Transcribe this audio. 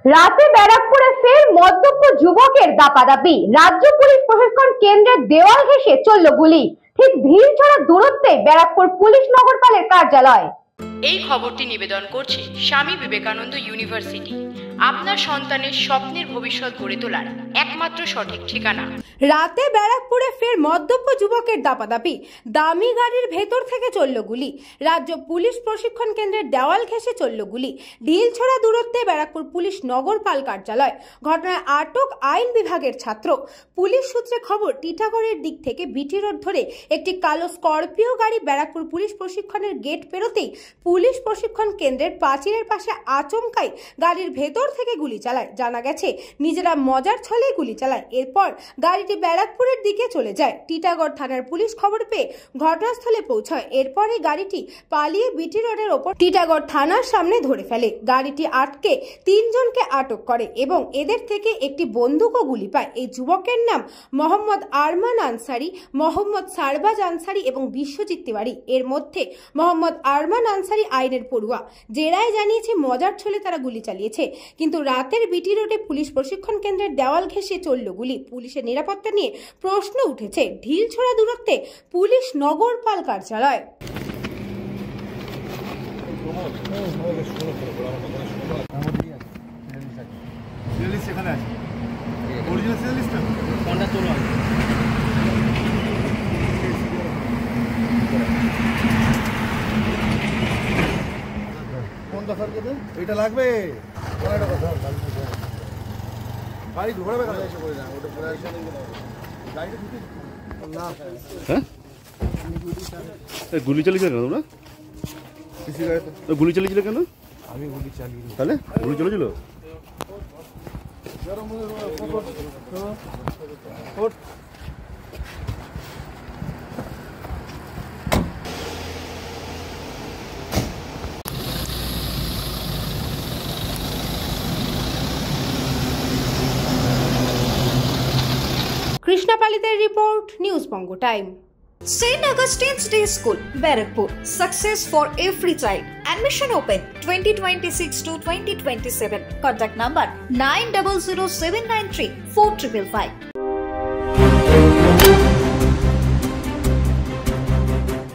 রাতে ব্যারাকপুরে ফের মদ্যপ যুবকের দাপাদাপি। রাজ্য পুলিশ প্রশিক্ষণ কেন্দ্রের দেওয়াল ঘেঁষে চলল গুলি। ঠিক ভিড়ছড়া দূরত্বে ব্যারাকপুর পুলিশ নগরপালের কার্যালয়। এই খবরটি নিবেদন করছে স্বামী বিবেকানন্দ ইউনিভার্সিটি, আপনার সন্তানের স্বপ্নের ভবিষ্যৎ গড়ে তোলার একমাত্র সঠিক ঠিকানা। রাতে ব্যারাকপুরে ফের মদ্যপ যুবকের দাপাদাপি। দামি গাড়ির ভেতর থেকে চলল গুলি। রাজ্য পুলিশ প্রশিক্ষণ কেন্দ্রের দেওয়াল ঘেঁষে চলল গুলি। ঢিলছড়া দূরত্বে ব্যারাকপুর পুলিশ নগরপাল কার্যালয়। ঘটনায় আটক আইন বিভাগের ছাত্র। পুলিশ সূত্রে খবর, টিটাগড়ের দিক থেকে বিটি রোড ধরে একটি কালো স্করপিও গাড়ি ব্যারাকপুর পুলিশ প্রশিক্ষণের গেট পেরোতেই পুলিশ প্রশিক্ষণ কেন্দ্রের পাঁচিলের পাশে আচমকাই গাড়ির ভেতর থেকে গুলি চালায়। জানা গেছে নিজেরা মজার ছলে গুলি চালায়। এরপর গাড়িটি ব্যারাকপুরের দিকে চলে যায়। টিটাগড় থানার পুলিশ খবর পেয়ে ঘটনাস্থলে পৌঁছায়। এরপরে গাড়িটি পালিয়ে বিটি রোডের ওপর টিটাগড় থানার সামনে ধরে ফেলে। গাড়িটি আটকে তিনজনকে আটক করে এবং এদের থেকে একটি বন্দুকও গুলি পায়। এই যুবকের নাম মোহাম্মদ আরমান আনসারি, মোহাম্মদ সারবাজ আনসারি এবং বিশ্বজিৎ তিওয়ারি। এর মধ্যে মোহাম্মদ আরমান আনসারি আইনের পড়ুয়া। জেরায় জানিয়েছে মজার ছলে তারা গুলি চালিয়েছে, কিন্তু রাতের বিটি রোডে পুলিশ প্রশিক্ষণ কেন্দ্রের দেওয়াল ঘেঁষে চলল গুলি। পুলিশের নিরাপত্তা নিয়ে প্রশ্ন উঠেছে। ঢিলছড়া দূরত্বে পুলিশ নগরপাল কার্যালয়। এটা লাগবে গাড়ি ঘোরাবে গুলি চালিয়েছিল কেন তোমরা? গুলি চালিয়েছিল কেন? আমি গুলি চালিয়ে তাহলে গুলি চলেছিল। Krishna পালিতের report, news Banga time. St. Augustine's Day School, Barakpur. Success for every child. Admission open 2026 to 2027. Contact number 900793 4555.